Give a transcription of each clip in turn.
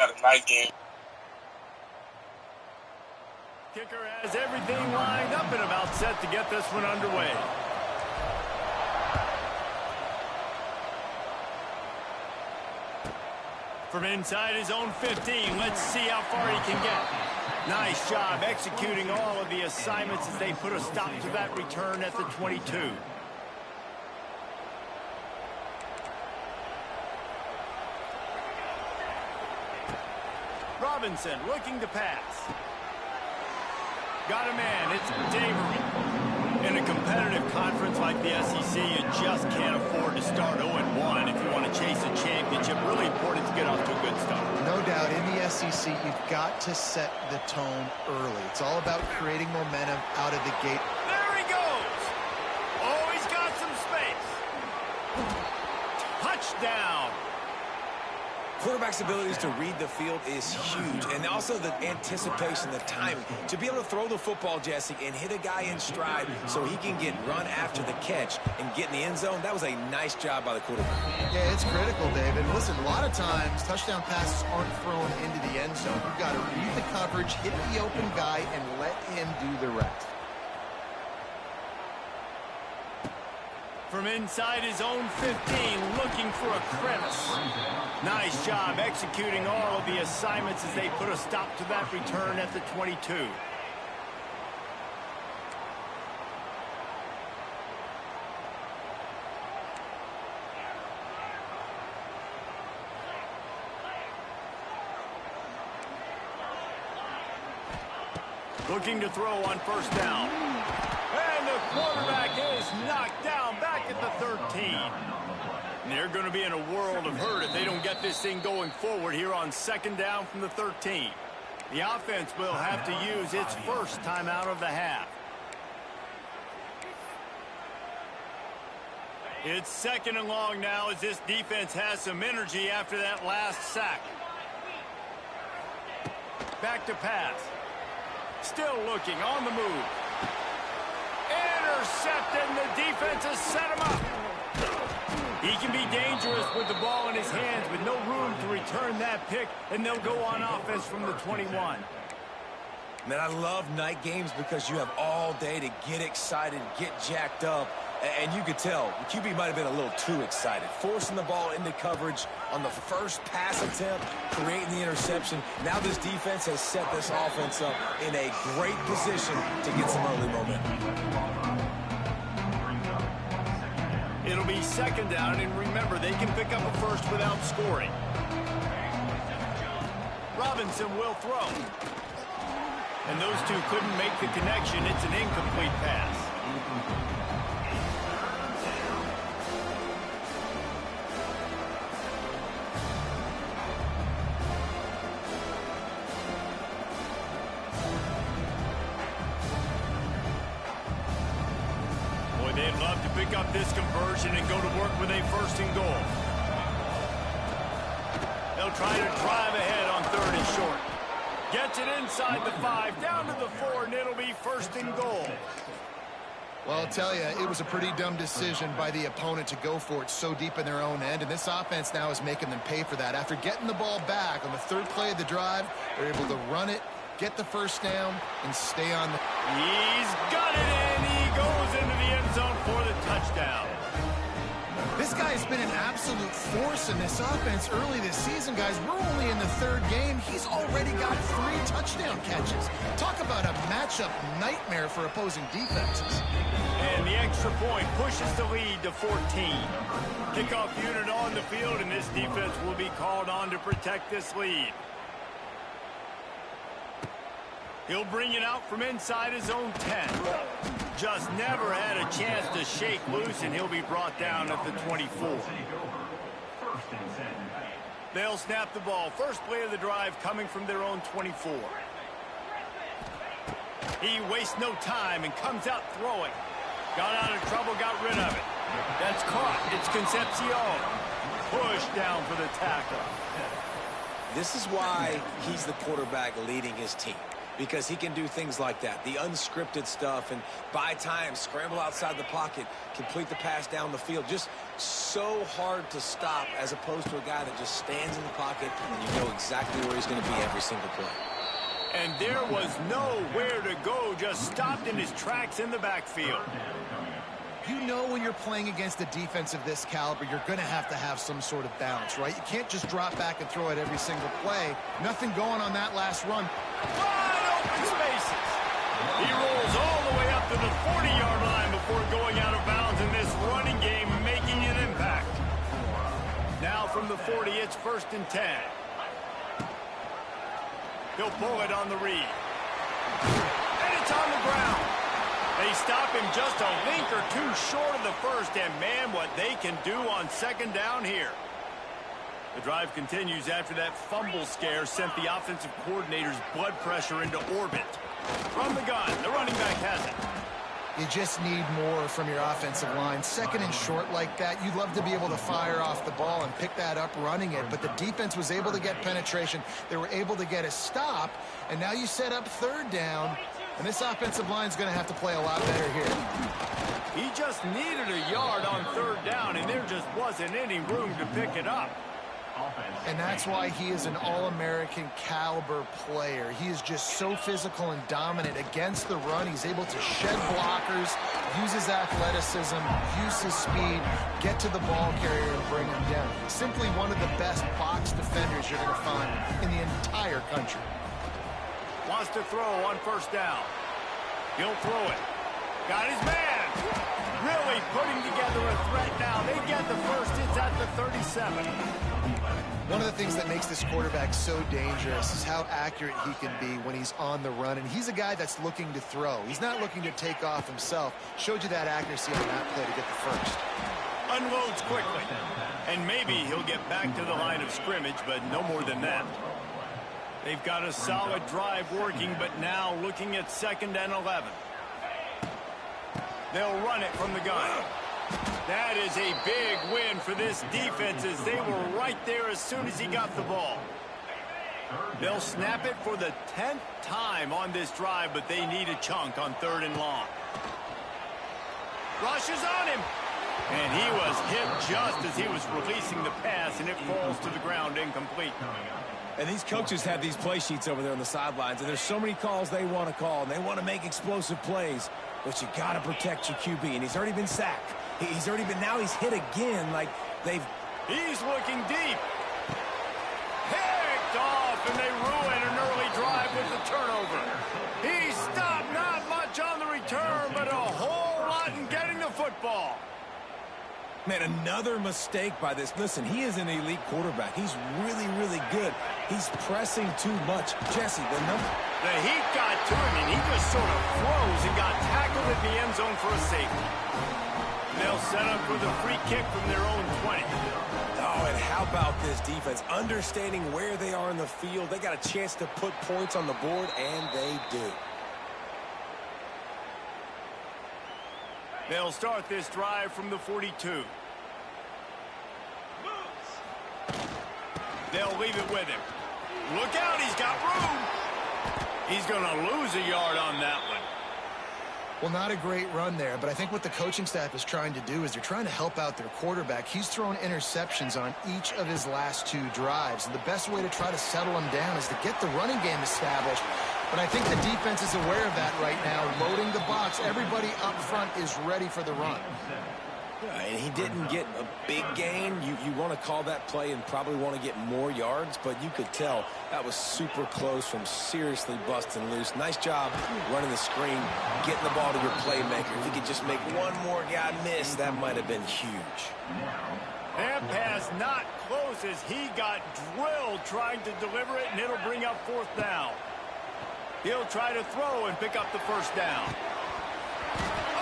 Got a nice game. Kicker has everything lined up and about set to get this one underway. From inside his own 15, let's see how far he can get. Nice job executing all of the assignments as they put a stop to that return at the 22. Robinson looking to pass. Got a man, it's Davery. In a competitive conference like the SEC, you just can't afford to start 0-1 if you want to chase a championship. Really important to get off to a good start. No doubt, in the SEC, you've got to set the tone early. It's all about creating momentum out of the gate. There he goes! Oh, he's got some space. Touchdown! Quarterback's abilities to read the field is huge, and also the anticipation, the timing. To be able to throw the football, Jesse, and hit a guy in stride so he can get run after the catch and get in the end zone, that was a nice job by the quarterback. Yeah, it's critical, David. Listen, a lot of times, touchdown passes aren't thrown into the end zone. You've got to read the coverage, hit the open guy, and let him do the rest. From inside his own 15, looking for a crevice. Nice job executing all of the assignments as they put a stop to that return at the 22. Looking to throw on first down. And the quarterback is knocked down back at the 13. And they're going to be in a world of hurt if they don't get this thing going forward here on second down from the 13. The offense will have to use its first timeout of the half. It's second and long now as this defense has some energy after that last sack. Back to pass. Still looking on the move. Intercepted, and the defense has set him up. He can be dangerous with the ball in his hands with no room to return that pick, and they'll go on offense from the 21. Man, I love night games because you have all day to get excited, get jacked up, and you could tell the QB might have been a little too excited. Forcing the ball into coverage on the first pass attempt, creating the interception. Now this defense has set this offense up in a great position to get some early momentum. It'll be second down, and remember, they can pick up a first without scoring. Robinson will throw. And those two couldn't make the connection. It's an incomplete pass. Boy, they'd love to pick up this conversion and go to work with a first and goal. They'll try to drive ahead on third and short. Gets it inside the 5, down to the 4, and it'll be first and goal. Well, I'll tell you, it was a pretty dumb decision by the opponent to go for it so deep in their own end, and this offense now is making them pay for that. After getting the ball back on the third play of the drive, they're able to run it, get the first down, and stay on the... He's got it, and he goes into the end zone for the touchdown. This guy's been an absolute force in this offense early this season, guys. We're only in the third game. He's already got 3 touchdown catches. Talk about a matchup nightmare for opposing defenses. And the extra point pushes the lead to 14. Kickoff unit on the field, and this defense will be called on to protect this lead. He'll bring it out from inside his own 10. Just never had a chance to shake loose, and he'll be brought down at the 24. They'll snap the ball. First play of the drive coming from their own 24. He wastes no time and comes out throwing. Got out of trouble, got rid of it. That's caught. It's Concepcion. Pushed down for the tackle. This is why he's the quarterback leading his team. because he can do things like that, the unscripted stuff, and buy time, scramble outside the pocket, complete the pass down the field. Just so hard to stop as opposed to a guy that just stands in the pocket and you know exactly where he's going to be every single play. And there was nowhere to go, just stopped in his tracks in the backfield. You know when you're playing against a defense of this caliber, you're going to have some sort of balance, right? You can't just drop back and throw it every single play. Nothing going on that last run. Wide open spaces. He rolls all the way up to the 40-yard line before going out of bounds in this running game, making an impact. Now from the 40, it's 1st and 10. He'll pull it on the read. And it's on the ground. They stop him just a link or two short of the first, and man, what they can do on 2nd down here. The drive continues after that fumble scare sent the offensive coordinator's blood pressure into orbit. From the gun, the running back has it. You just need more from your offensive line. 2nd and short like that, you'd love to be able to fire off the ball and pick that up running it, but the defense was able to get penetration. They were able to get a stop, and now you set up 3rd down, and this offensive line is going to have to play a lot better here. He just needed a yard on 3rd down, and there just wasn't any room to pick it up. And that's why he is an All-American caliber player. He is just so physical and dominant against the run. He's able to shed blockers, use his athleticism, use his speed, get to the ball carrier and bring him down. Simply one of the best box defenders you're going to find in the entire country. Wants to throw on 1st down. He'll throw it. Got his man. Really putting together a threat now. They get the first. It's at the 37. One of the things that makes this quarterback so dangerous is how accurate he can be when he's on the run. And he's a guy that's looking to throw. He's not looking to take off himself. Showed you that accuracy on that play to get the first. Unloads quickly. And maybe he'll get back to the line of scrimmage, but no more than that. They've got a solid drive working, but now looking at 2nd and 11. They'll run it from the gun. That is a big win for this defense as they were right there as soon as he got the ball. They'll snap it for the 10th time on this drive, but they need a chunk on 3rd and long. Rushes on him. And he was hit just as he was releasing the pass, and it falls to the ground incomplete. And these coaches have these play sheets over there on the sidelines, and there's so many calls they want to call, and they want to make explosive plays. But you got to protect your QB, and he's already been sacked. He's already been, now he's hit again, like they've... He's looking deep. Picked off, and they ruin an early drive with the turnover. He stopped not much on the return, but a whole lot in getting the football. Man, another mistake by this. Listen, he is an elite quarterback. He's really, really good. He's pressing too much. Jesse, the number... The heat got to him, and he just sort of froze and got tackled in the end zone for a safety. They'll set up for the free kick from their own 20. Oh, and how about this defense? Understanding where they are in the field. They got a chance to put points on the board, and they do. They'll start this drive from the 42. They'll leave it with him. Look out, he's got room. He's going to lose a yard on that one. Well, not a great run there, but I think what the coaching staff is trying to do is they're trying to help out their quarterback. He's thrown interceptions on each of his last 2 drives, and the best way to try to settle him down is to get the running game established. But I think the defense is aware of that right now, loading the box. Everybody up front is ready for the run. And he didn't get a big gain. You want to call that play and probably want to get more yards, but you could tell that was super close from seriously busting loose. Nice job running the screen, getting the ball to your playmaker. If he could just make one more guy miss, that might have been huge. That pass not close as he got drilled trying to deliver it, and it'll bring up 4th down. He'll try to throw and pick up the 1st down.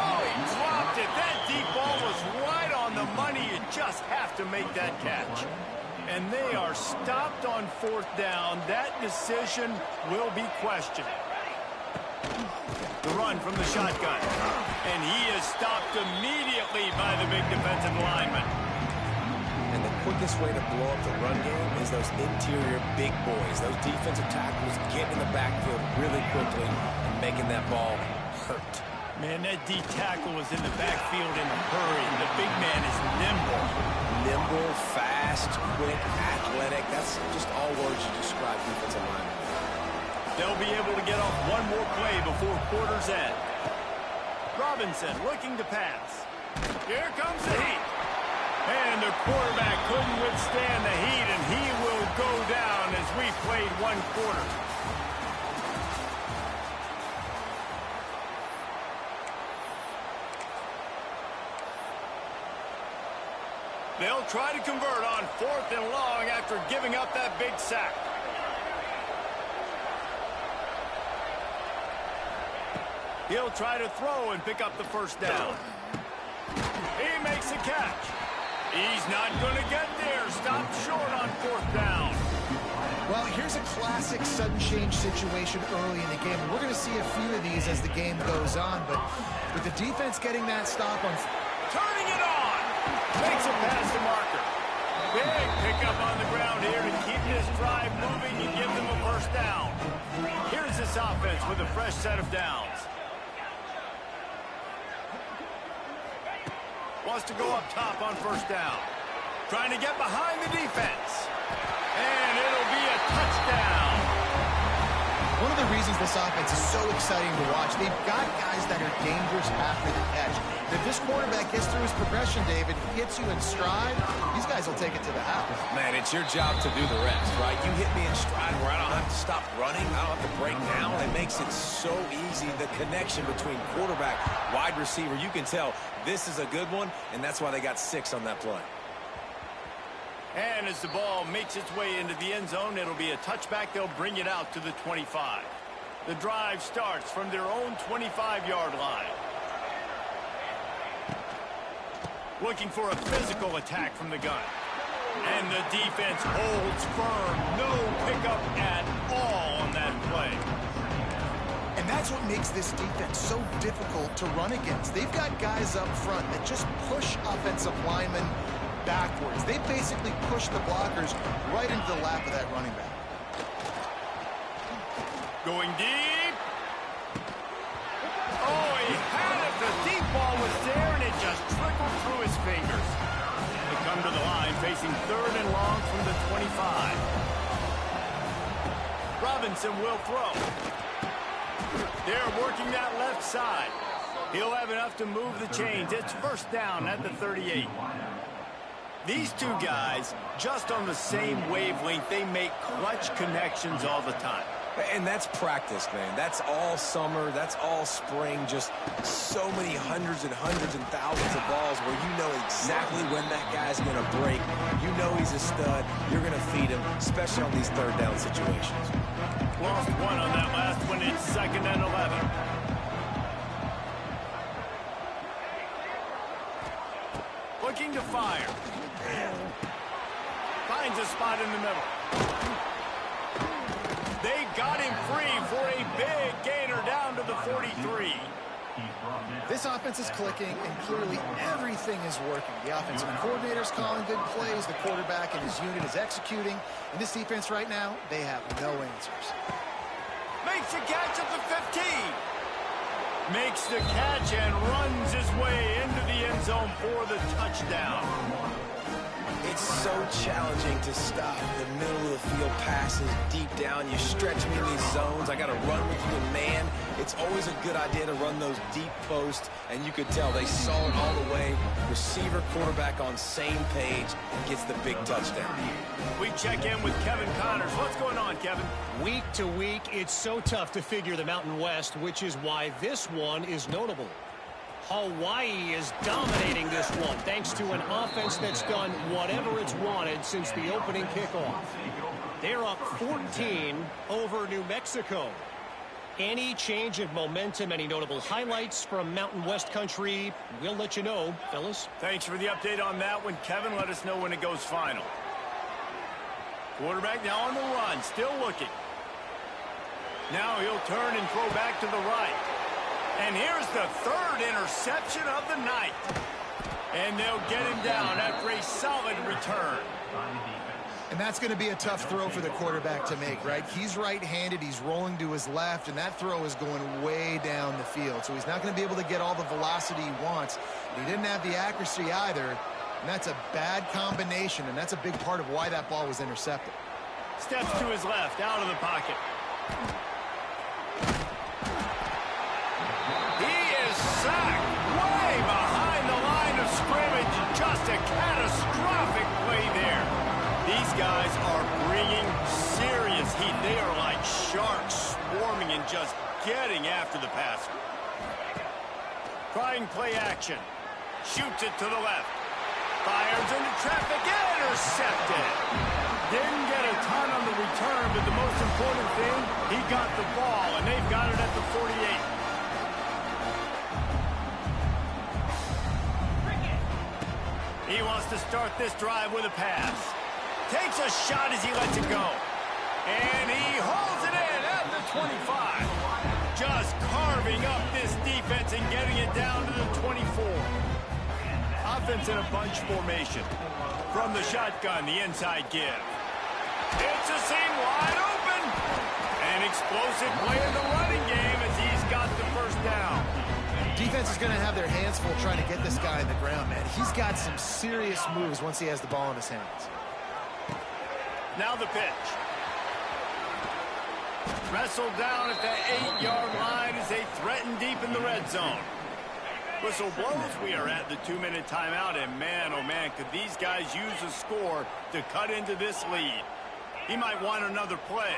Oh, he dropped it. That deep ball was right on the money. You just have to make that catch. And they are stopped on 4th down. That decision will be questioned. The run from the shotgun. And he is stopped immediately by the big defensive lineman. And the quickest way to blow up the run game is those interior big boys. Those defensive tackles getting in the backfield really quickly and making that ball hurt. Man, that D tackle was in the backfield in a hurry. The big man is nimble. Nimble, fast, quick, athletic. That's just all words you describe defensive linemen. They'll be able to get off one more play before quarter's end. Robinson looking to pass. Here comes the heat. And the quarterback couldn't withstand the heat, and he will go down as we played one quarter. They'll try to convert on 4th and long after giving up that big sack. He'll try to throw and pick up the first down. He makes a catch. He's not going to get there. Stopped short on 4th down. Well, here's a classic sudden change situation early in the game. And we're going to see a few of these as the game goes on. But with the defense getting that stop on... Turning it on. Makes a pass to Marker. Big pickup on the ground here to keep this drive moving and give them a first down. Here's this offense with a fresh set of downs. Wants to go up top on 1st down. Trying to get behind the defense. And it'll be a touchdown. One of the reasons this offense is so exciting to watch, they've got guys that are dangerous after the catch. If this quarterback gets through his progression, David, hits you in stride, these guys will take it to the house. Man, it's your job to do the rest, right? You hit me in stride where I don't have to stop running. I don't have to break down. It makes it so easy. The connection between quarterback, wide receiver, you can tell this is a good one, and that's why they got 6 on that play. And as the ball makes its way into the end zone, it'll be a touchback. They'll bring it out to the 25. The drive starts from their own 25-yard line. Looking for a physical attack from the gun. And the defense holds firm. No pickup at all on that play. And that's what makes this defense so difficult to run against. They've got guys up front that just push offensive linemen backwards. They basically push the blockers right into the lap of that running back. Going deep. Oh, he had it. The deep ball was there, and it just trickled through his fingers. They come to the line facing 3rd and long from the 25. Robinson will throw. They're working that left side. He'll have enough to move the chains. It's 1st down at the 38. These two guys, just on the same wavelength, they make clutch connections all the time. And that's practice, man. That's all summer. That's all spring. Just so many hundreds and thousands of balls where you know exactly when that guy's going to break. You know he's a stud. You're going to feed him, especially on these 3rd down situations. Lost one on that last one. It's 2nd and 11. Looking to fire. Finds a spot in the middle. They got him free for a big gainer down to the 43. This offense is clicking, and clearly everything is working. The offensive coordinator's calling good plays. The quarterback and his unit is executing. And this defense right now, they have no answers. Makes a catch at the 15. Makes the catch and runs his way into the end zone for the touchdown. It's so challenging to stop the middle of the field passes deep down. You stretch me in these zones. I got to run with you in man. It's always a good idea to run those deep posts, and you could tell they saw it all the way. Receiver, quarterback on same page, gets the big touchdown. We check in with Kevin Connors. What's going on, Kevin? Week to week, it's so tough to figure the Mountain West, which is why this one is notable. Hawaii is dominating this one thanks to an offense that's done whatever it's wanted since the opening kickoff. They're up 14 over New Mexico. Any change of momentum, any notable highlights from Mountain West country, we'll let you know, fellas. Thanks for the update on that one, Kevin. Let us know when it goes final. Quarterback now on the run, still looking. Now he'll turn and throw back to the right. And here's the 3rd interception of the night. And they'll get him down after a solid return. And that's going to be a tough throw for the quarterback to make, right? He's right-handed, he's rolling to his left, and that throw is going way down the field. So he's not going to be able to get all the velocity he wants. He didn't have the accuracy either, and that's a bad combination, and that's a big part of why that ball was intercepted. Steps to his left, out of the pocket. He is sacked way behind the line of scrimmage. Just a catastrophic play there. These guys are bringing serious heat. They are like sharks swarming and just getting after the passer. Trying play action. Shoots it to the left. Fires into traffic. Intercepted. Didn't get a ton on the return, but the most important thing, he got the ball, and they've got it at the 48. He wants to start this drive with a pass. Takes a shot as he lets it go. And he holds it in at the 25. Just carving up this defense and getting it down to the 24. Offense in a bunch formation. From the shotgun, the inside give. It's a seam wide open. An explosive play in the running game as he's got the first down. Defense is going to have their hands full trying to get this guy in the ground, man. He's got some serious moves once he has the ball in his hands. Now the pitch. Wrestled down at the 8-yard line as they threaten deep in the red zone. Whistle blows. We are at the 2-minute timeout, and man, oh man, could these guys use a score to cut into this lead. He might want another play.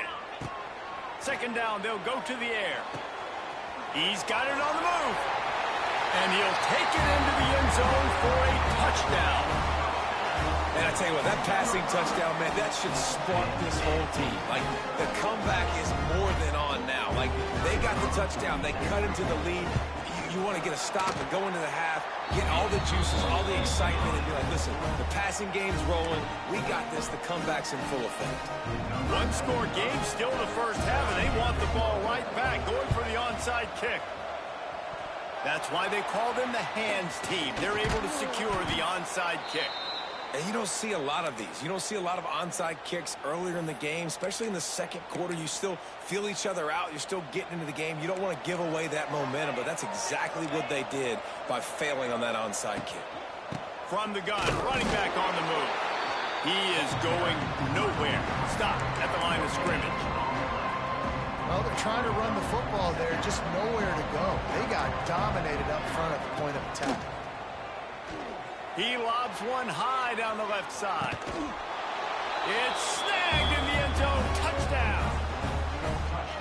Second down, they'll go to the air. He's got it on the move. And he'll take it into the end zone for a touchdown. And I tell you what, that passing touchdown, man, that should spark this whole team. Like, the comeback is more than on now. Like, they got the touchdown. They cut into the lead. You want to get a stop and go into the half, get all the juices, all the excitement, and be like, listen, the passing game's rolling. We got this. The comeback's in full effect. One-score game, still in the first half, and they want the ball right back, going for the onside kick. That's why they call them the hands team. They're able to secure the onside kick. And you don't see a lot of these. You don't see a lot of onside kicks earlier in the game, especially in the second quarter. You still feel each other out. You're still getting into the game. You don't want to give away that momentum, but that's exactly what they did by failing on that onside kick. From the gun, running back on the move. He is going nowhere. Stop at the line of scrimmage. Well, they're trying to run the football there, just nowhere to go. They got dominated up front at the point of attack. He lobs one high down the left side. It's snagged in the end zone. Touchdown.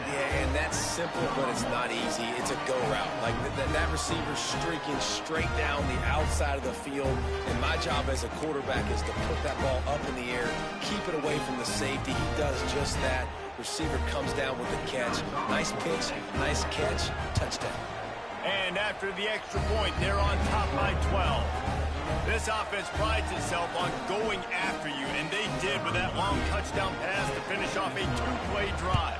Yeah, and that's simple, but it's not easy. It's a go route. Like that receiver streaking straight down the outside of the field. And my job as a quarterback is to put that ball up in the air, keep it away from the safety. He does just that. Receiver comes down with the catch. Nice pitch, nice catch, touchdown. And after the extra point, they're on top by 12. This offense prides itself on going after you, and they did with that long touchdown pass to finish off a two-play drive.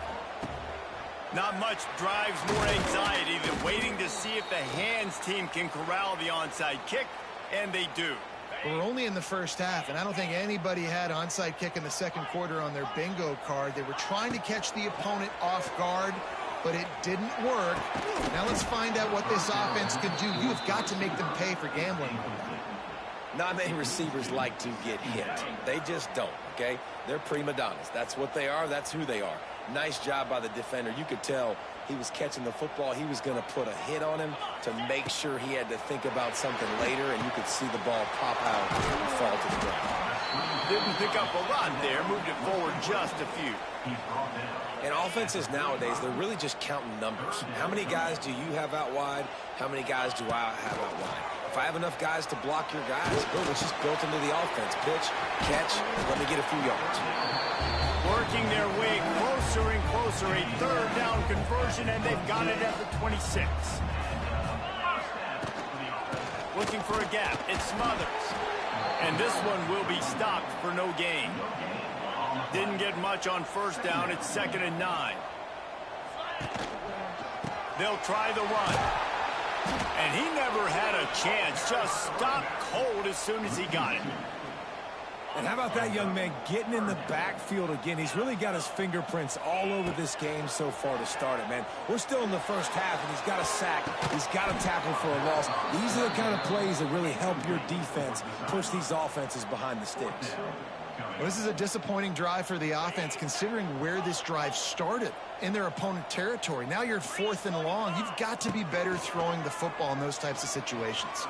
Not much drives more anxiety than waiting to see if the hands team can corral the onside kick, and they do. We're only in the first half, and I don't think anybody had onside kick in the second quarter on their bingo card. They were trying to catch the opponent off guard, but it didn't work. Now let's find out what this offense can do. You've got to make them pay for gambling. Not many receivers like to get hit. They just don't, okay? They're prima donnas. That's what they are. That's who they are. Nice job by the defender. You could tell he was catching the football. He was going to put a hit on him to make sure he had to think about something later, and you could see the ball pop out and fall to the ground. Didn't pick up a lot there. Moved it forward just a few. And offenses nowadays, they're really just counting numbers. How many guys do you have out wide? How many guys do I have out wide? If I have enough guys to block your guys, boom, it's just built into the offense. Pitch, catch, let me get a few yards. Working their way closer and closer. A third down conversion, and they've got it at the 26. Looking for a gap. It Smothers. And this one will be stopped for no gain. Didn't get much on first down. It's 2nd and 9. They'll try the run. And he never had a chance. Just stopped cold as soon as he got it. And how about that young man getting in the backfield again? He's really got his fingerprints all over this game so far to start it, man. We're still in the first half, and he's got a sack. He's got a tackle for a loss. These are the kind of plays that really help your defense push these offenses behind the sticks. Well, this is a disappointing drive for the offense, considering where this drive started, in their opponent territory. Now you're 4th and long. You've got to be better throwing the football in those types of situations.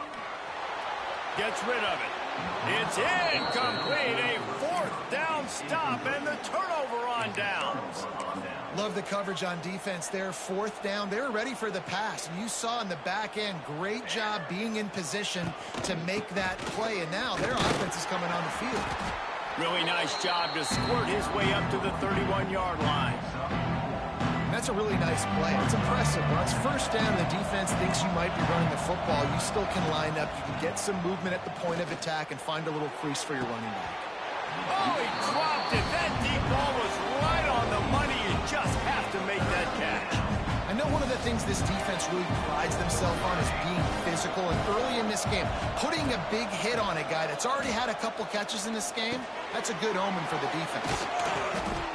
Gets rid of it. It's incomplete. A 4th down stop and the turnover on downs. Love the coverage on defense there. 4th down. They were ready for the pass. And you saw in the back end, great job being in position to make that play. And now their offense is coming on the field. Really nice job to squirt his way up to the 31-yard line. That's a really nice play. It's impressive. When it's 1st down, the defense thinks you might be running the football. You still can line up. You can get some movement at the point of attack and find a little crease for your running back. Oh, he dropped it. That deep ball was right on the money. You just have to make that catch. I know one of the things this defense really prides themselves on is being physical. And early in this game, putting a big hit on a guy that's already had a couple catches in this game, that's a good omen for the defense.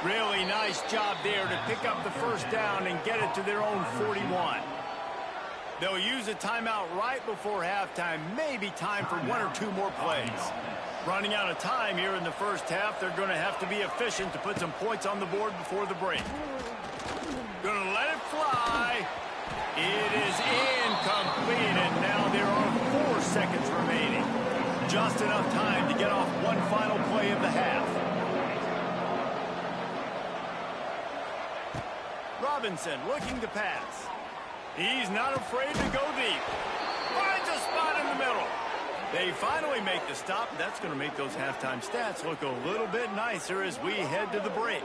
Really nice job there to pick up the 1st down and get it to their own 41. They'll use a timeout right before halftime. Maybe time for 1 or 2 more plays. Running out of time here in the first half. They're going to have to be efficient to put some points on the board before the break. Gonna let it fly. It is incomplete, and now there are 4 seconds remaining. Just enough time to get off one final play of the half. Robinson looking to pass. He's not afraid to go deep. Finds a spot in the middle. They finally make the stop. That's going to make those halftime stats look a little bit nicer as we head to the break.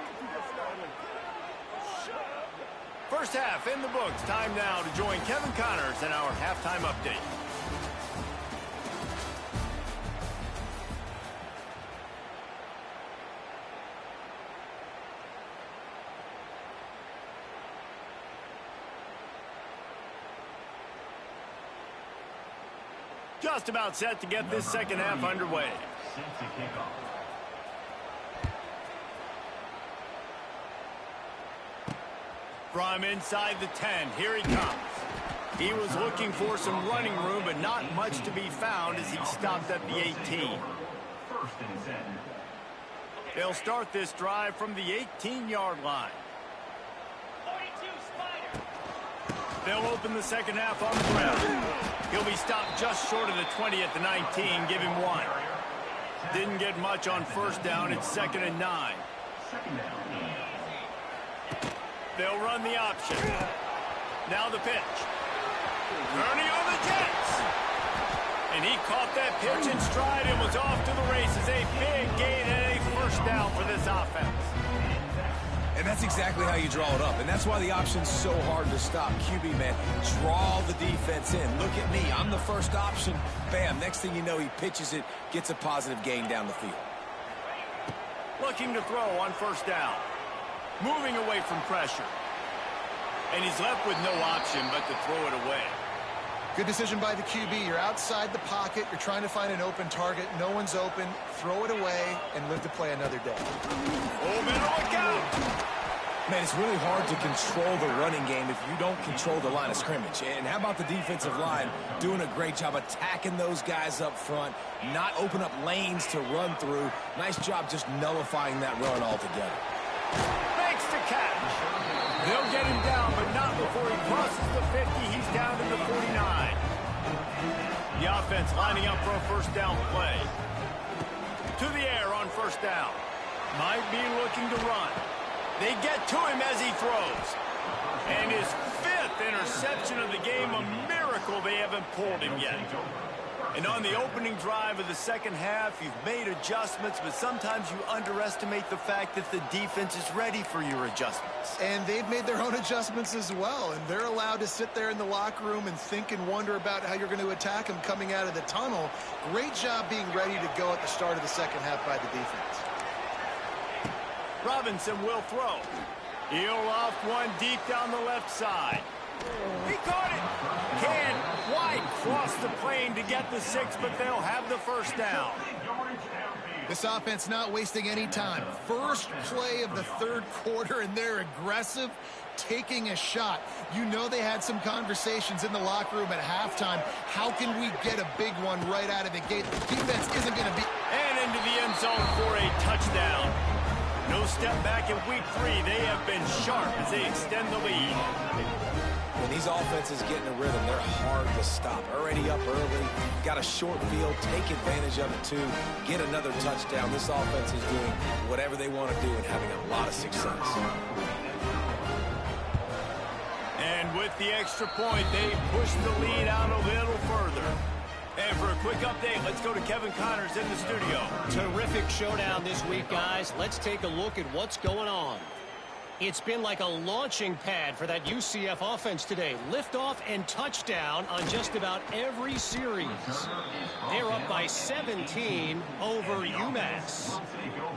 First half in the books. Time now to join Kevin Connors in our halftime update. Just about set to get this second half underway. From inside the 10, here he comes. He was looking for some running room, but not much to be found as he stopped at the 18. They'll start this drive from the 18-yard line. They'll open the second half on the ground. He'll be stopped just short of the 20 at the 19. Give him 1. Didn't get much on 1st down. It's 2nd and 9. They'll run the option. Now the pitch. Turning on the Jets. And he caught that pitch in stride and was off to the races. A big gain and a 1st down for this offense. And that's exactly how you draw it up. And that's why the option's so hard to stop. QB, man, draw the defense in. Look at me. I'm the first option. Bam. Next thing you know, he pitches it, gets a positive gain down the field. Looking to throw on 1st down. Moving away from pressure. And he's left with no option but to throw it away. Good decision by the QB. You're outside the pocket. You're trying to find an open target. No one's open. Throw it away and live to play another day. Oh, man, look out! Man, it's really hard to control the running game if you don't control the line of scrimmage. And how about the defensive line doing a great job attacking those guys up front, not open up lanes to run through. Nice job just nullifying that run altogether. Makes the catch. They'll get him down, but not before he crosses the 50. He's down to the 49. The offense lining up for a 1st down play. To the air on 1st down. Might be looking to run. They get to him as he throws. And his 5th interception of the game, a miracle they haven't pulled him yet. And on the opening drive of the second half, you've made adjustments, but sometimes you underestimate the fact that the defense is ready for your adjustments. And they've made their own adjustments as well, and they're allowed to sit there in the locker room and think and wonder about how you're going to attack them coming out of the tunnel. Great job being ready to go at the start of the second half by the defense. Robinson will throw. He'll loft one deep down the left side. He caught it. Can White cross the plane to get the 6, but they'll have the 1st down. This offense not wasting any time. First play of the third quarter, and they're aggressive, taking a shot. You know they had some conversations in the locker room at halftime. How can we get a big one right out of the gate? The defense isn't going to be... And into the end zone for a touchdown. No step back in week 3. They have been sharp as they extend the lead. When these offenses get in a rhythm, they're hard to stop. Already up early, got a short field, take advantage of it too, get another touchdown. This offense is doing whatever they want to do and having a lot of success. And with the extra point, they push the lead out a little further. And for a quick update, let's go to Kevin Connors in the studio. Terrific showdown this week, guys. Let's take a look at what's going on. It's been like a launching pad for that UCF offense today. Liftoff and touchdown on just about every series. They're up by 17 over UMass.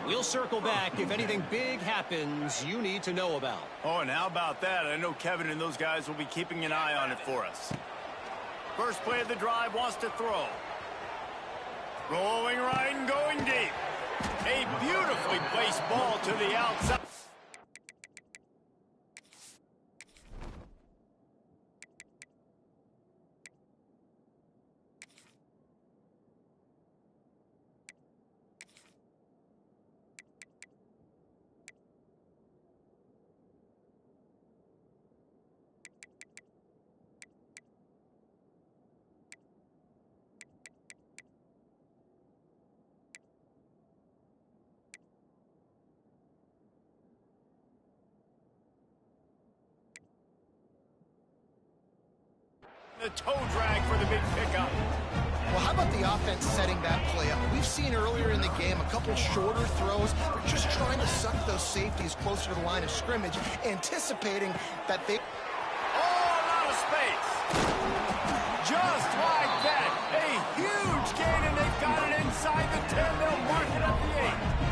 We'll circle back if anything big happens you need to know about. Oh, and how about that? I know Kevin and those guys will be keeping an eye on it for us. First play of the drive, wants to throw. Rolling right and going deep. A beautifully placed ball to the outside. The toe drag for the big pickup. Well, how about the offense setting that play up? We've seen earlier in the game a couple shorter throws. They're just trying to suck those safeties closer to the line of scrimmage, anticipating that they... Oh, a lot of space. Just like that. A huge gain, and they've got it inside the 10. They'll mark it at the 8.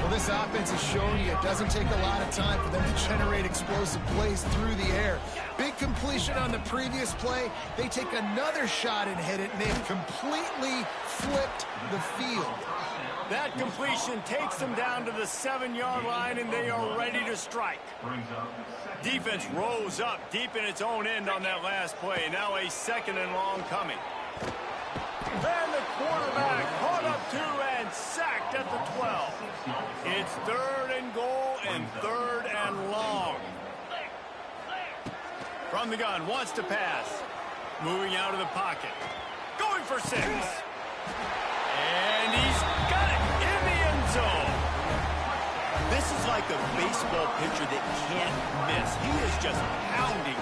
Well, this offense has shown you it doesn't take a lot of time for them to generate explosive plays through the air. Big completion on the previous play. They take another shot and hit it, and they've completely flipped the field. That completion takes them down to the 7-yard line, and they are ready to strike. Defense rose up deep in its own end on that last play. Now a 2nd and long coming. And the quarterback caught up to and sacked at the 12. It's 3rd and goal and 3rd and long. From the gun, wants to pass. Moving out of the pocket. Going for 6. And he's got it in the end zone. This is like a baseball pitcher that can't miss. He is just pounding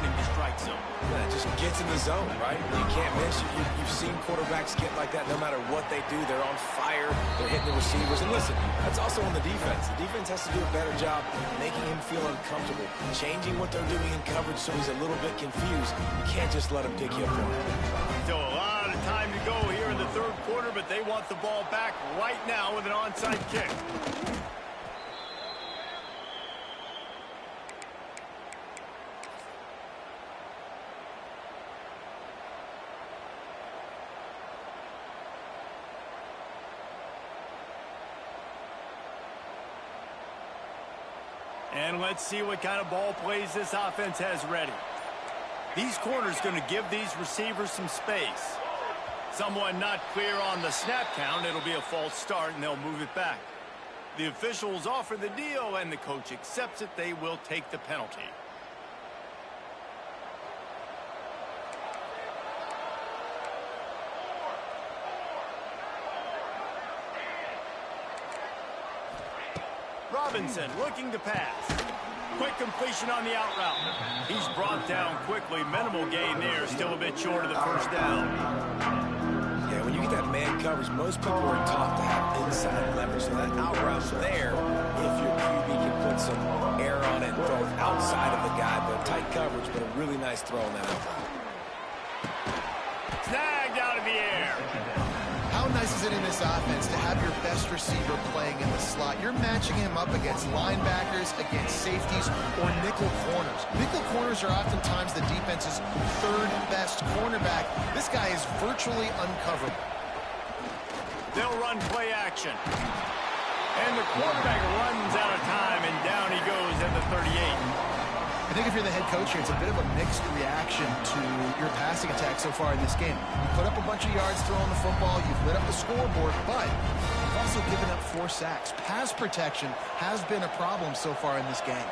the strike zone. Yeah, it just gets in the zone, right? You can't miss. You've seen quarterbacks get like that no matter what they do. They're on fire. They're hitting the receivers. And listen, that's also on the defense. The defense has to do a better job making him feel uncomfortable, changing what they're doing in coverage so he's a little bit confused. You can't just let him pick you apart. Still a lot of time to go here in the 3rd quarter, but they want the ball back right now with an onside kick. And let's see what kind of ball plays this offense has ready. These corners going to give these receivers some space. Someone not clear on the snap count. It'll be a false start, and they'll move it back. The officials offer the deal, and the coach accepts it. They will take the penalty. Robinson looking to pass. Quick completion on the out route. He's brought down quickly. Minimal gain there. Still a bit short of the first down. Yeah, when you get that man coverage, most people are taught to have inside leverage. So that out route there, if your QB can put some air on it and throw it outside of the guy, but tight coverage, but a really nice throw on that out route. Snagged out of the air. How nice is it in this offense to have your best receiver playing in the slot? You're matching him up against linebackers, against safeties, or nickel corners. Nickel corners are oftentimes the defense's 3rd best cornerback. This guy is virtually uncoverable. They'll run play action. And the quarterback runs out of time, and down he goes at the 38. I think if you're the head coach here, it's a bit of a mixed reaction to your passing attack so far in this game. You put up a bunch of yards throwing the football, you've lit up the scoreboard, but you've also given up 4 sacks. Pass protection has been a problem so far in this game.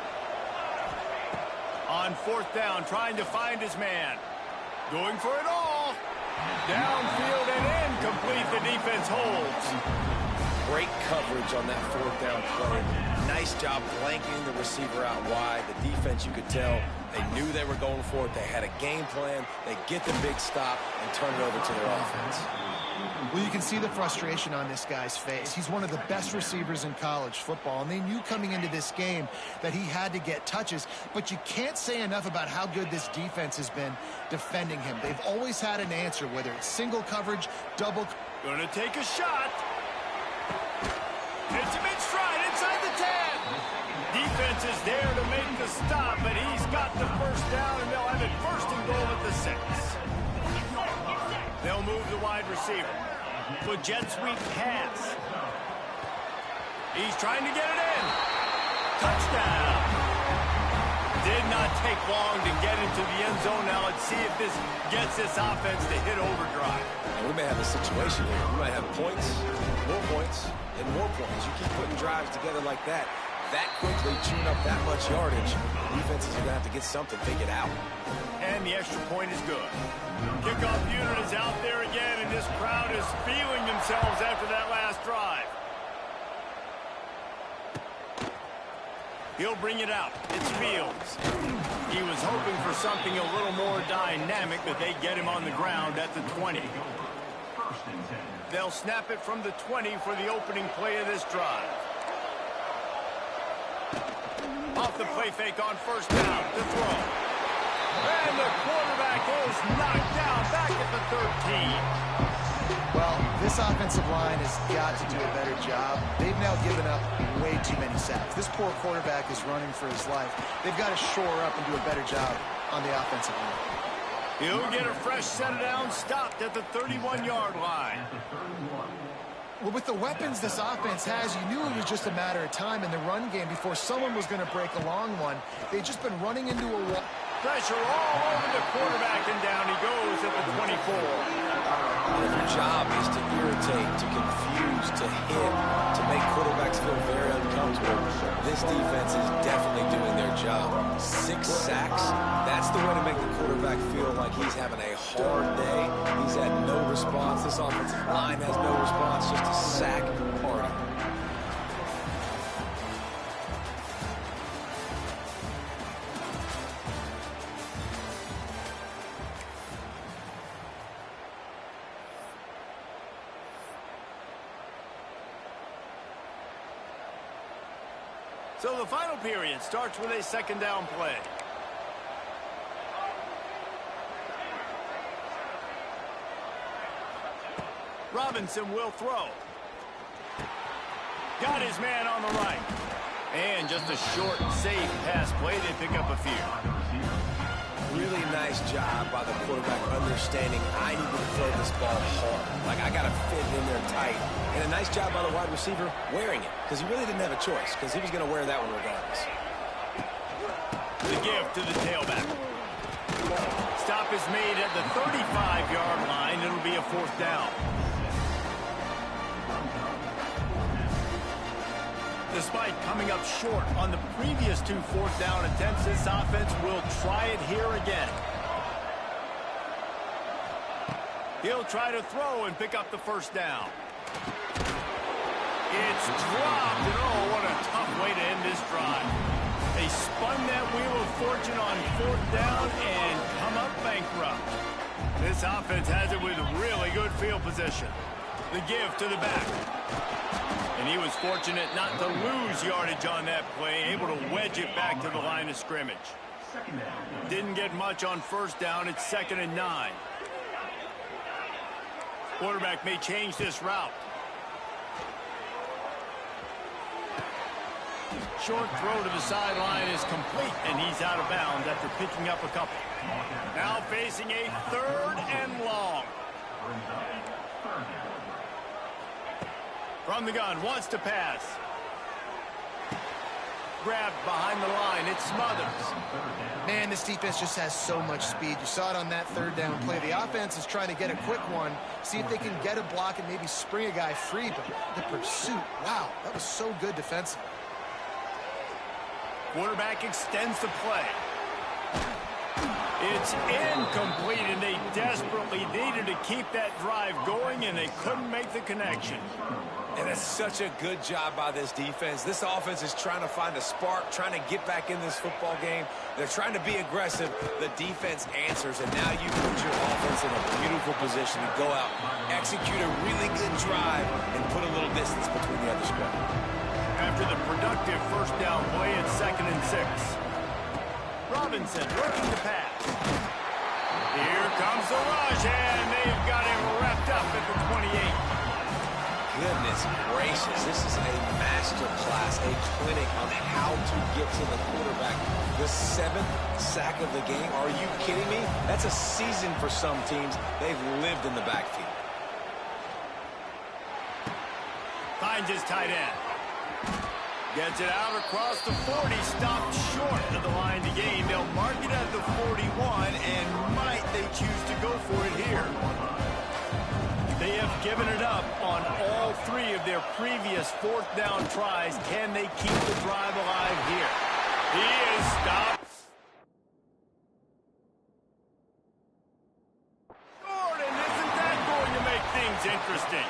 On 4th down, trying to find his man. Going for it all. Downfield and incomplete. The defense holds. Great coverage on that 4th down play. Nice job blanketing the receiver out wide. The defense, you could tell, they knew they were going for it. They had a game plan. They get the big stop and turn it over to their offense. Well, you can see the frustration on this guy's face. He's one of the best receivers in college football, and they knew coming into this game that he had to get touches, but you can't say enough about how good this defense has been defending him. They've always had an answer, whether it's single coverage, double. Gonna take a shot. It's a mid-stride inside the 10. Defense is there to make the stop, but he's got the first down, and they'll have it 1st and goal at the 6. They'll move the wide receiver. With jet sweep pass. He's trying to get it in. Touchdown. Did not take long to get into the end zone. Now let's see if this gets this offense to hit overdrive. And we may have a situation here. We might have points, and more points. You keep putting drives together like that quickly, chewing up that much yardage, defense is going to have to get something figured out. And the extra point is good. Kickoff unit is out there again, and this crowd is feeling themselves after that last drive. He'll bring it out. It's Fields. He was hoping for something a little more dynamic, but they get him on the ground at the 20. They'll snap it from the 20 for the opening play of this drive. Off the play fake on 1st down to throw. And the quarterback is knocked down back at the 13. Well, this offensive line has got to do a better job. They've now given up way too many sacks. This poor quarterback is running for his life. They've got to shore up and do a better job on the offensive line. He'll get a fresh set of downs stopped at the 31-yard line. Well, with the weapons this offense has, you knew it was just a matter of time in the run game before someone was going to break a long one. They've just been running into a wall. Pressure all over the quarterback, and down he goes at the 24. Their job is to irritate, to confuse, to hit, to make quarterbacks feel very uncomfortable. This defense is definitely doing their job. 6 sacks, that's the way to make the quarterback feel like he's having a hard day. He's had no response. This offensive line has no response, just a sack party. So the final period starts with a 2nd down play. Robinson will throw. Got his man on the right. And just a short, safe pass play. They pick up a few. Really nice job by the quarterback understanding I need to throw this ball hard. Like, I got to fit in there tight. And a nice job by the wide receiver wearing it, because he really didn't have a choice, because he was going to wear that one regardless. The give to the tailback. Stop is made at the 35-yard line. It'll be a 4th down. Despite coming up short on the previous 2 4th down attempts, this offense will try it here again. He'll try to throw and pick up the 1st down. It's dropped, and oh, what a tough way to end this drive. They spun that wheel of fortune on 4th down and come up bankrupt. This offense has it with really good field position. The give to the back. And he was fortunate not to lose yardage on that play, able to wedge it back to the line of scrimmage. Didn't get much on 1st down. It's 2nd and 9. Quarterback may change this route. Short throw to the sideline is complete, and he's out of bounds after picking up a couple. Now facing a 3rd and long. From the gun, wants to pass. Grabbed behind the line. It's Smothers. Man, this defense just has so much speed. You saw it on that third down play. The offense is trying to get a quick one, see if they can get a block and maybe spring a guy free, but the pursuit, wow, that was so good defensively. Quarterback extends the play. It's incomplete, and they desperately needed to keep that drive going, and they couldn't make the connection. And that's such a good job by this defense. This offense is trying to find a spark, trying to get back in this football game. They're trying to be aggressive. The defense answers, and now you put your offense in a beautiful position to go out, execute a really good drive, and put a little distance between the other squad. After the productive first down play, it's 2nd and 6. Robinson looking to pass. Here comes the rush, and they've got him wrapped up at the 28. Goodness gracious, this is a master class, a clinic on how to get to the quarterback. The 7th sack of the game, are you kidding me? That's a season for some teams. They've lived in the backfield. Finds his tight end. Gets it out across the 40, stopped short of the line to gain. They'll mark it at the 41, and might they choose to go for it here. They have given it up on all 3 of their previous 4th down tries. Can they keep the drive alive here? He is stopped. Gordon, isn't that going to make things interesting?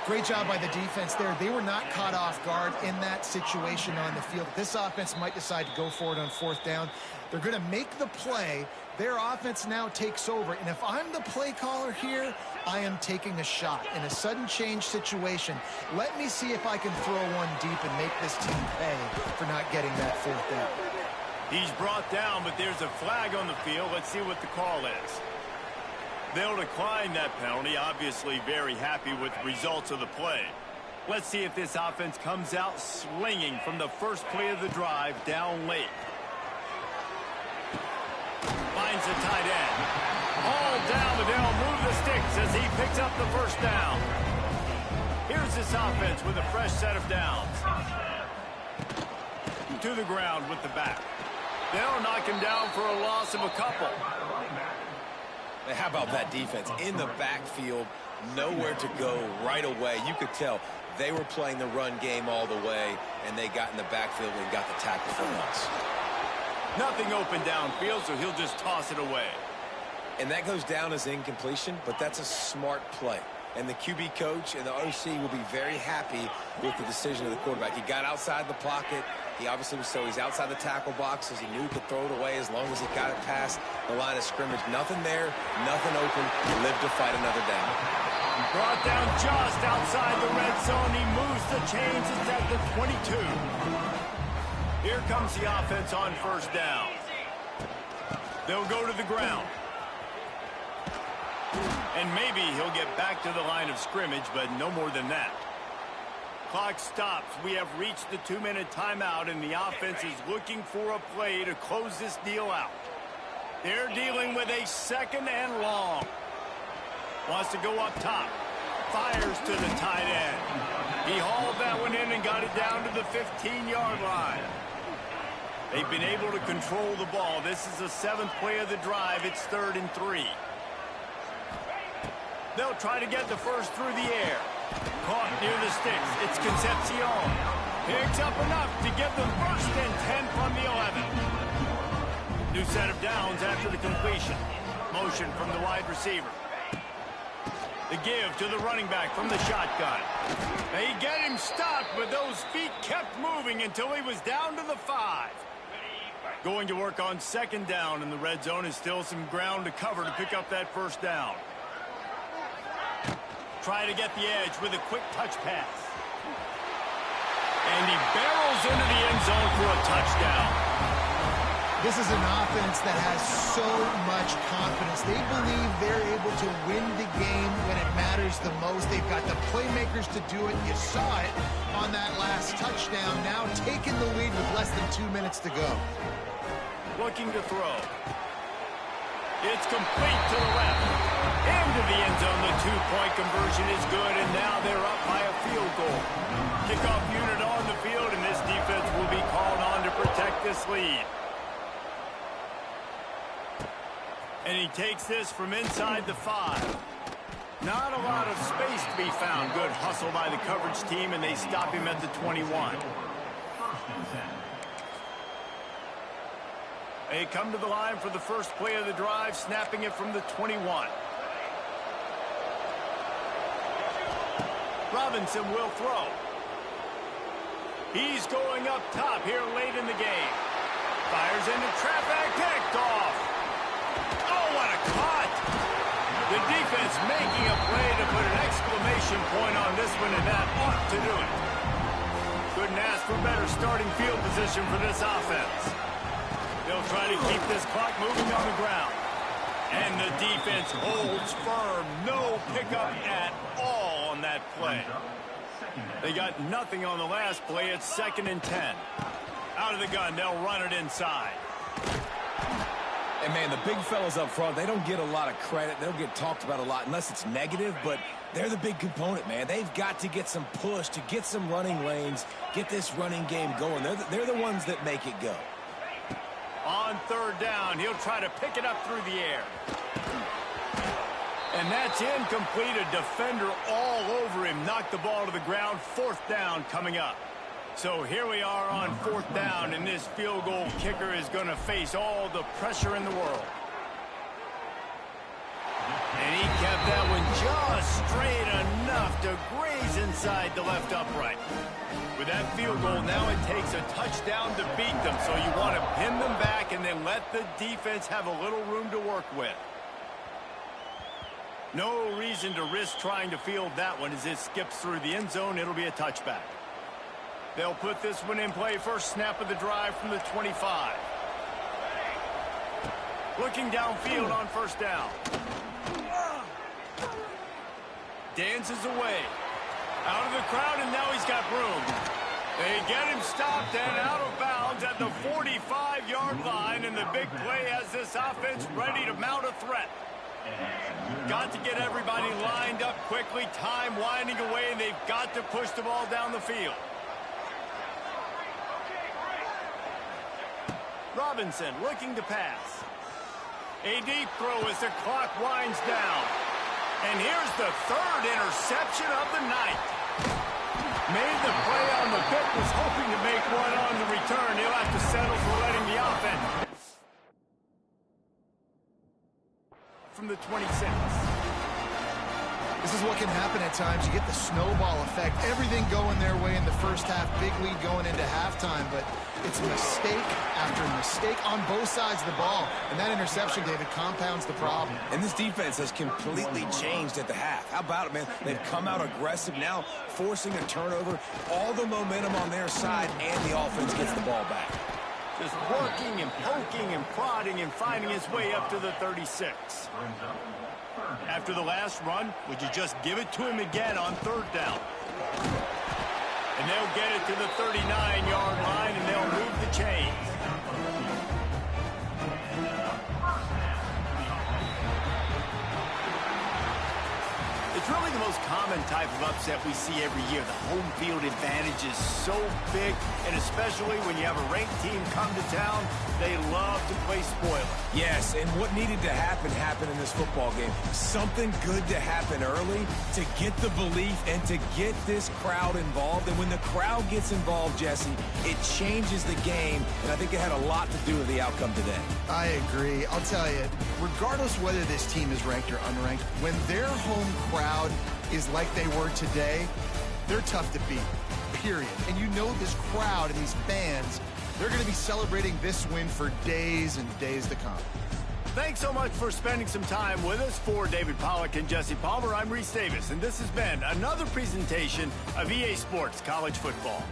Great job by the defense there. They were not caught off guard in that situation on the field. This offense might decide to go for it on 4th down. They're going to make the play. Their offense now takes over. And if I'm the play caller here, I am taking a shot. In a sudden change situation, let me see if I can throw one deep and make this team pay for not getting that 4th down. He's brought down, but there's a flag on the field. Let's see what the call is. They'll decline that penalty, obviously very happy with the results of the play. Let's see if this offense comes out swinging from the first play of the drive down late. Finds the tight end. Hauled down, but they'll move the sticks as he picks up the first down. Here's this offense with a fresh set of downs. To the ground with the back. They'll knock him down for a loss of a couple. How about that defense in the backfield, nowhere to go right away. You could tell they were playing the run game all the way, and they got in the backfield and got the tackle for once. Nothing open downfield, so he'll just toss it away. And that goes down as incompletion, but that's a smart play. And the QB coach and the OC will be very happy with the decision of the quarterback. He got outside the pocket. He obviously was he's outside the tackle boxes. He knew he could throw it away as long as he got it past the line of scrimmage. Nothing there, nothing open. Lived to fight another down. Brought down just outside the red zone. He moves the chains. It's at the 22. Here comes the offense on first down. They'll go to the ground. And maybe he'll get back to the line of scrimmage, but no more than that. Clock stops. We have reached the 2-minute timeout, and the offense is looking for a play to close this deal out. They're dealing with a 2nd and long. Wants to go up top. Fires to the tight end. He hauled that one in and got it down to the 15-yard line. They've been able to control the ball. This is the 7th play of the drive. It's 3rd and 3. They'll try to get the first through the air. Caught near the sticks. It's Concepcion. Picks up enough to get the 1st and 10 from the 11. New set of downs after the completion. Motion from the wide receiver. The give to the running back from the shotgun. They get him stopped, but those feet kept moving until he was down to the 5. Going to work on 2nd down, and the red zone is still some ground to cover to pick up that first down. Try to get the edge with a quick touch pass. And he barrels into the end zone for a touchdown. This is an offense that has so much confidence. They believe they're able to win the game when it matters the most. They've got the playmakers to do it. You saw it on that last touchdown. Now taking the lead with less than 2 minutes to go. Looking to throw. It's complete to the left. Into the end zone. The two-point conversion is good, and now they're up by a field goal. Kickoff unit on the field, and this defense will be called on to protect this lead. And he takes this from inside the 5. Not a lot of space to be found. Good hustle by the coverage team, and they stop him at the 21. They come to the line for the first play of the drive, snapping it from the 21. Robinson will throw. He's going up top here late in the game. Fires into traffic, picked off. Oh, what a cut! The defense making a play to put an exclamation point on this one, and that ought to do it. Couldn't ask for better starting field position for this offense. They'll try to keep this clock moving on the ground. And the defense holds firm. No pickup at all on that play. They got nothing on the last play. It's 2nd and 10. Out of the gun, they'll run it inside. And, man, the big fellas up front, they don't get a lot of credit. They don't get talked about a lot unless it's negative, but they're the big component, man. They've got to get some push, to get some running lanes, get this running game going. They're the ones that make it go. On 3rd down, he'll try to pick it up through the air. And that's incomplete. A defender all over him. Knocked the ball to the ground. 4th down coming up. So here we are on 4th down, and this field goal kicker is going to face all the pressure in the world. And he kept that one just straight enough to graze inside the left upright. With that field goal, now it takes a touchdown to beat them, so you want to pin them back and then let the defense have a little room to work with. No reason to risk trying to field that one. As it skips through the end zone, it'll be a touchback. They'll put this one in play. First snap of the drive from the 25. Looking downfield on 1st down. Dances away. Out of the crowd, and now he's got room. They get him stopped and out of bounds at the 45-yard line, and the big play has this offense ready to mount a threat. Got to get everybody lined up quickly. Time winding away, and they've got to push the ball down the field. Robinson looking to pass. A deep throw as the clock winds down. And here's the 3rd interception of the night. Made the play on the pick, was hoping to make one on the return. He'll have to settle for letting the offense from the 26. This is what can happen at times. You get the snowball effect. Everything going their way in the first half. Big lead going into halftime, but it's mistake after mistake on both sides of the ball. And that interception, David, compounds the problem. And this defense has completely changed at the half. How about it, man? They've come out aggressive now, forcing a turnover. All the momentum on their side, and the offense gets the ball back. Just working and poking and prodding and finding his way up to the 36. After the last run, would you just give it to him again on 3rd down? And they'll get it to the 39-yard line, and they'll move the chains. It's really the most common type of upset we see every year. The home field advantage is so big, and especially when you have a ranked team come to town, they love to play spoiler. Yes, and what needed to happen happened in this football game. Something good to happen early to get the belief and to get this crowd involved. And when the crowd gets involved, Jesse, it changes the game, and I think it had a lot to do with the outcome today. I agree. I'll tell you, regardless whether this team is ranked or unranked, when their home crowd is like they were today, they're tough to beat, period. And you know this crowd and these fans, they're going to be celebrating this win for days and days to come. Thanks so much for spending some time with us. For David Pollack and Jesse Palmer, I'm Reese Davis, and this has been another presentation of EA Sports College Football.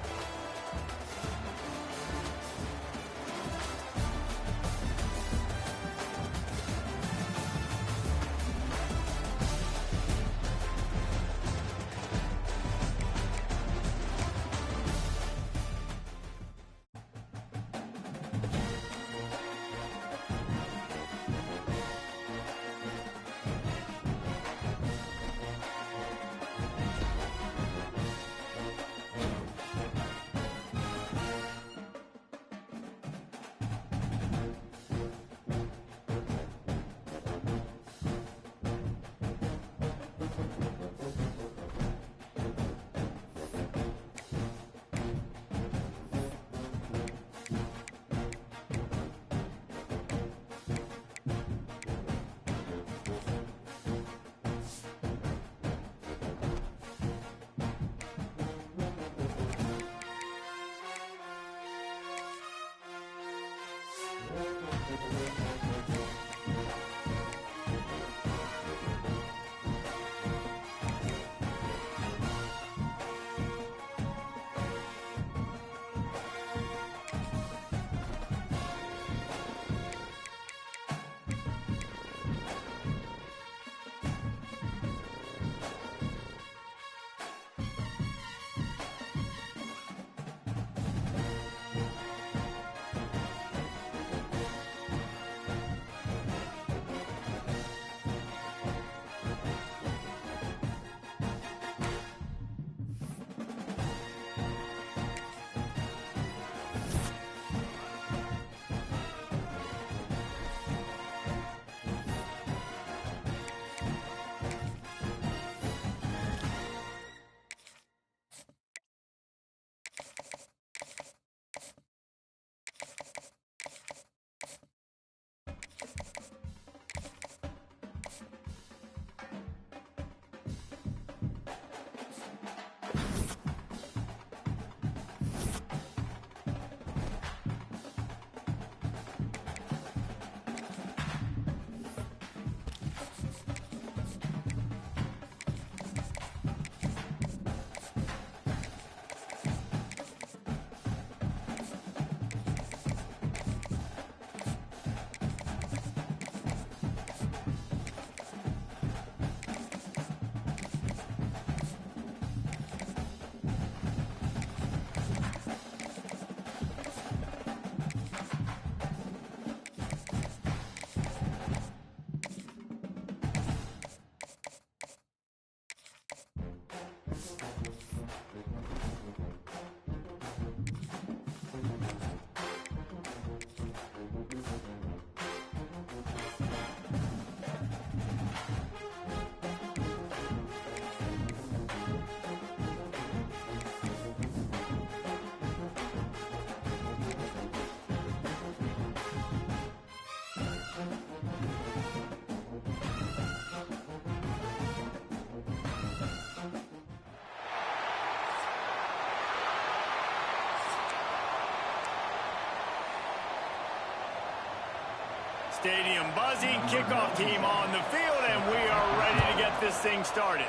Stadium buzzing, kickoff team on the field, and we are ready to get this thing started.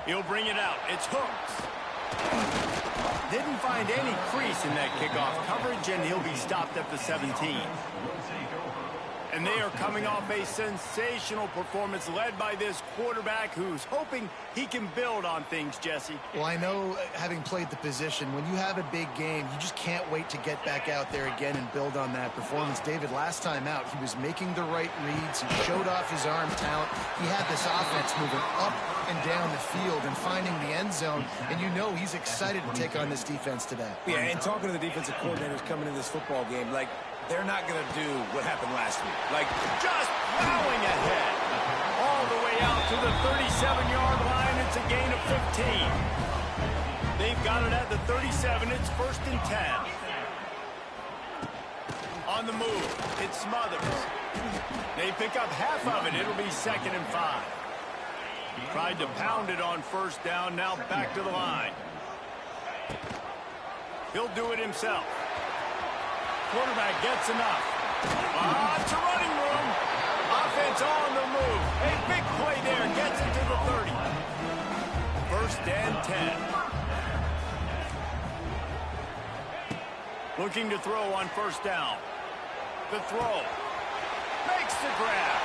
He'll bring it out. It's Hooks. Didn't find any crease in that kickoff coverage, and he'll be stopped at the 17. And they are coming off a sensational performance led by this quarterback who's hoping he can build on things, Jesse. Well, I know, having played the position, when you have a big game, you just can't wait to get back out there again and build on that performance. David, last time out, he was making the right reads. He showed off his arm talent. He had this offense moving up and down the field and finding the end zone, and you know he's excited to take on this defense today. Yeah, and talking to the defensive coordinators coming into this football game, like, they're not going to do what happened last week. Like, just plowing ahead. All the way out to the 37-yard line. It's a gain of 15. They've got it at the 37. It's 1st and 10. On the move, it's Smothers. They pick up half of it. It'll be 2nd and 5. Tried to pound it on 1st down. Now back to the line. He'll do it himself. Quarterback gets enough. It's a running room. Offense on the move. A big play there. Gets it to the 30. 1st and 10. Looking to throw on 1st down. The throw. Makes the grab.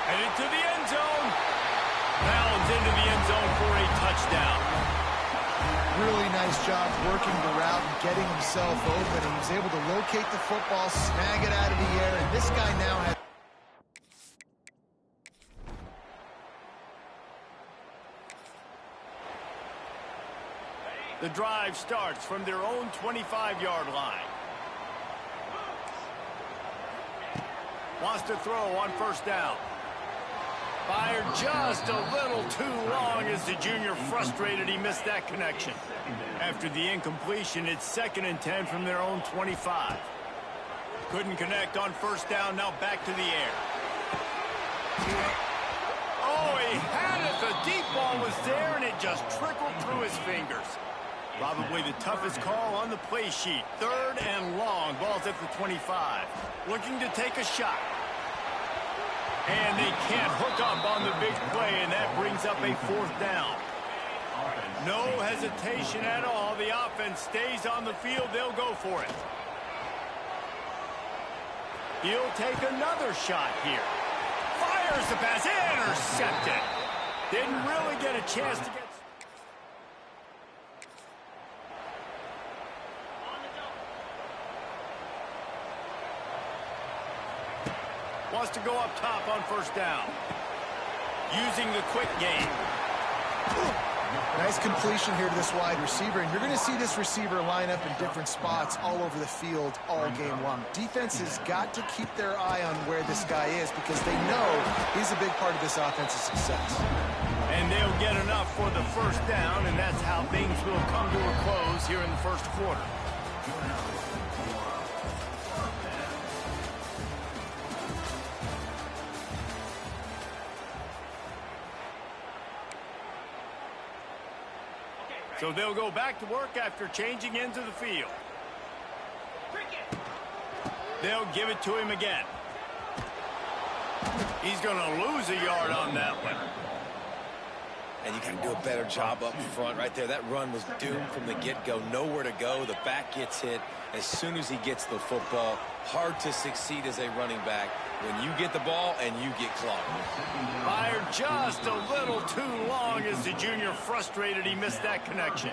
Headed to the end zone. Bounds into the end zone for a touchdown. Really nice job working the route and getting himself open. And he was able to locate the football, snag it out of the air, and this guy now has... The drive starts from their own 25-yard line. Wants to throw on 1st down. Fired just a little too long as the junior frustrated he missed that connection. After the incompletion, it's 2nd and 10 from their own 25. Couldn't connect on 1st down, now back to the air. Oh, he had it. The deep ball was there, and it just trickled through his fingers. Probably the toughest call on the play sheet. 3rd and long. Ball's at the 25. Looking to take a shot. And they can't hook up on the big play, and that brings up a 4th down. No hesitation at all. The offense stays on the field. They'll go for it. He'll take another shot here. Fires the pass. Intercepted. Didn't really get a chance to get... Wants to go up top on 1st down. Using the quick game. Nice completion here to this wide receiver, and you're going to see this receiver line up in different spots all over the field all game long. Defense has got to keep their eye on where this guy is because they know he's a big part of this offensive success. And they'll get enough for the 1st down, and that's how things will come to a close here in the 1st quarter. So they'll go back to work after changing into the field. They'll give it to him again. He's going to lose a yard on that one. And you got to do a better job up front right there. That run was doomed from the get-go. Nowhere to go. The back gets hit as soon as he gets the football. Hard to succeed as a running back when you get the ball and you get clogged. Fired just a little too long as the junior frustrated he missed that connection.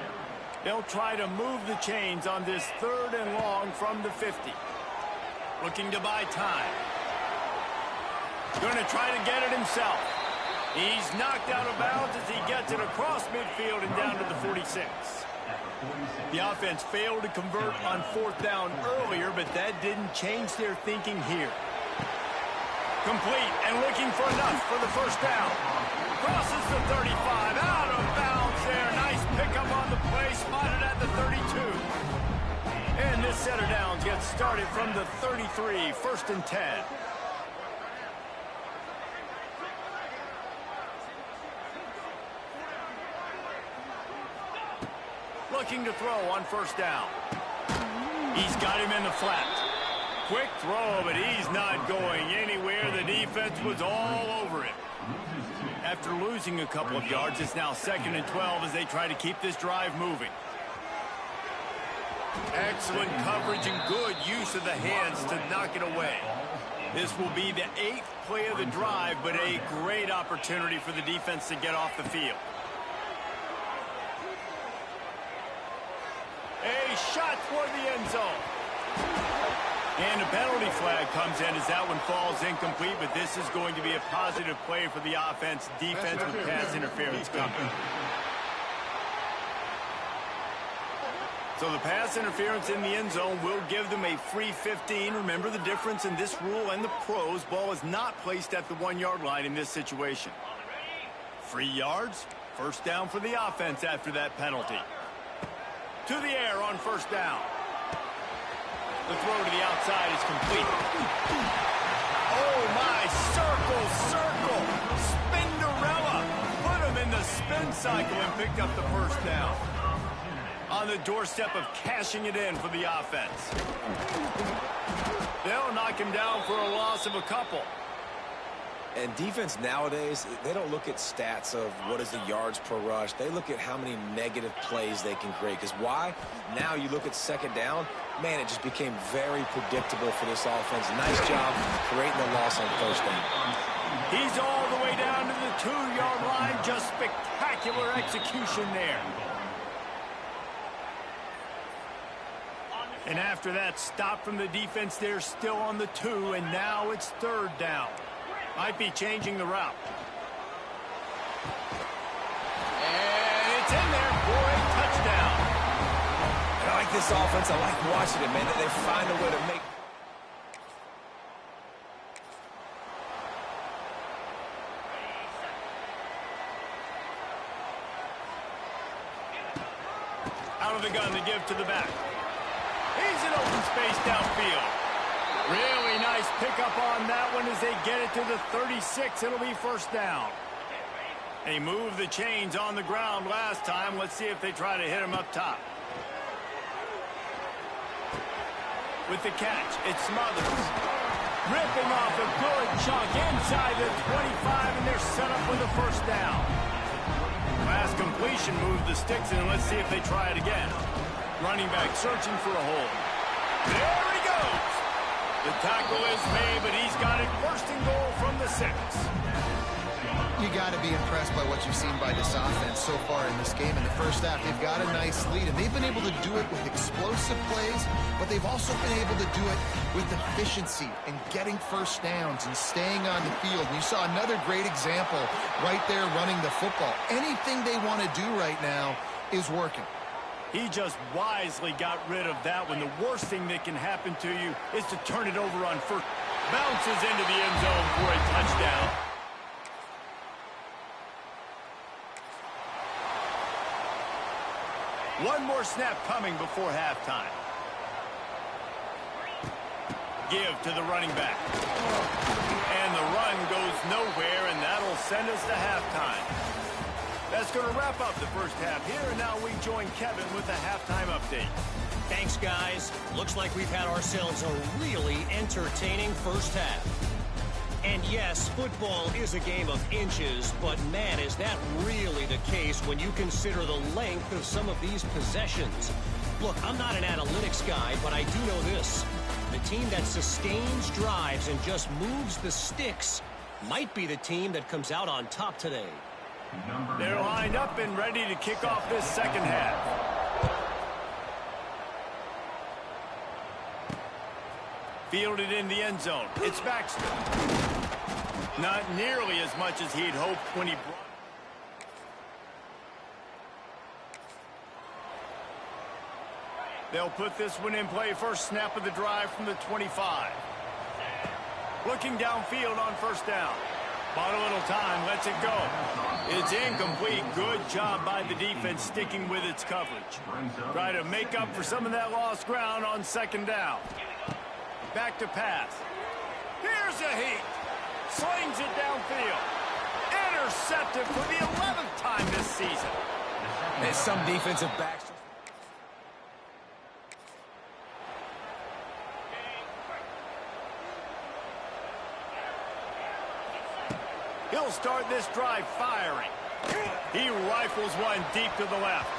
They'll try to move the chains on this 3rd and long from the 50. Looking to buy time. Going to try to get it himself. He's knocked out of bounds as he gets it across midfield and down to the 46. The offense failed to convert on 4th down earlier, but that didn't change their thinking here. Complete and looking for enough for the 1st down. Crosses the 35, out of bounds there. Nice pickup on the play, spotted at the 32. And this set of downs gets started from the 33, 1st and 10. Looking to throw on 1st down. He's got him in the flat. Quick throw, but he's not going anywhere. The defense was all over it. After losing a couple of yards, it's now 2nd and 12 as they try to keep this drive moving. Excellent coverage and good use of the hands to knock it away. This will be the 8th play of the drive, but a great opportunity for the defense to get off the field. A shot toward the end zone. And a penalty flag comes in as that one falls incomplete, but this is going to be a positive play for the offense. Defense with pass interference coming. So the pass interference in the end zone will give them a free 15. Remember the difference in this rule and the pros. Ball is not placed at the 1-yard line in this situation. 3 yards. 1st down for the offense after that penalty. To the air on 1st down. The throw to the outside is complete. Oh, my. Circle. Spinderella. Put him in the spin cycle and picked up the 1st down. On the doorstep of cashing it in for the offense. They'll knock him down for a loss of a couple. And defense nowadays, they don't look at stats of what is the yards per rush. They look at how many negative plays they can create. Because why? Now you look at 2nd down, man, it just became very predictable for this offense. Nice job creating the loss on 1st down. He's all the way down to the 2-yard line. Just spectacular execution there. And after that stop from the defense, they're still on the 2, and now it's 3rd down. Might be changing the route. And it's in there for a touchdown. I like this offense. I like watching it, man. They find a way to make... Out of the gun to give to the back. He's in open space downfield. Really nice pickup on that one as they get it to the 36. It'll be 1st down. They moved the chains on the ground last time. Let's see if they try to hit him up top. with the catch. It's Smothers. Ripping off a good chunk inside the 25, and they're set up with a first down. Last completion moved the sticks in, and let's see if they try it again. Running back searching for a hole. There he goes. The tackle is made, but he's got it first and goal from the 6. You got to be impressed by what you've seen by this offense so far in this game. In the first half, they've got a nice lead, and they've been able to do it with explosive plays, but they've also been able to do it with efficiency and getting first downs and staying on the field. And you saw another great example right there running the football. Anything they want to do right now is working. He just wisely got rid of that one. The worst thing that can happen to you is to turn it over on first. Bounces into the end zone for a touchdown. One more snap coming before halftime. Give to the running back. And the run goes nowhere, and that'll send us to halftime. That's going to wrap up the first half here, and now we join Kevin with the halftime update. Thanks, guys. Looks like we've had ourselves a really entertaining first half. And yes, football is a game of inches, but man, is that really the case when you consider the length of some of these possessions. Look, I'm not an analytics guy, but I do know this. The team that sustains drives and just moves the sticks might be the team that comes out on top today. They're lined up and ready to kick off this second half. Fielded in the end zone. It's Baxter. Not nearly as much as he'd hoped when he brought. They'll put this one in play. First snap of the drive from the 25. Looking downfield on first down. Bought a little time, lets it go. It's incomplete. Good job by the defense sticking with its coverage. Try to make up for some of that lost ground on second down. Back to pass. Here's a heat. Slings it downfield. Intercepted for the 11th time this season. And some defensive backs. He'll start this drive firing. He rifles one deep to the left.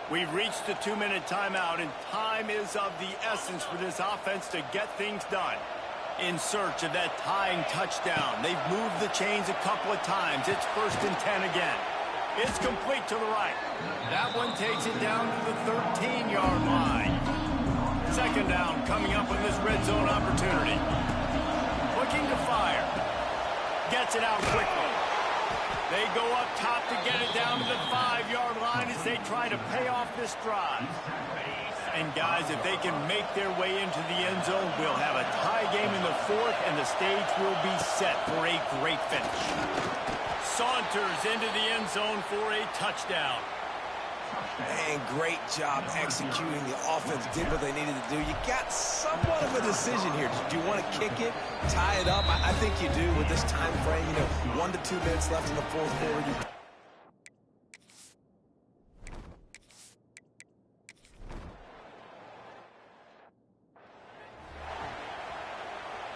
We've reached the 2-minute timeout, and time is of the essence for this offense to get things done. In search of that tying touchdown. They've moved the chains a couple of times. It's 1st and 10 again. It's complete to the right. That one takes it down to the 13-yard line. 2nd down coming up on this red zone opportunity. Looking to fire. Gets it out quickly. They go up top to get it down to the 5-yard line as they try to pay off this drive. And, guys, if they can make their way into the end zone, we'll have a tie game in the 4th, and the stage will be set for a great finish. Saunters into the end zone for a touchdown. Man, great job executing. The offense did what they needed to do. You got somewhat of a decision here. Do you want to kick it, tie it up? I think you do with this time frame. 1 to 2 minutes left in the 4th quarter.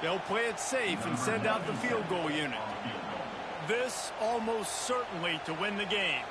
They'll play it safe and send out the field goal unit. This almost certainly to win the game.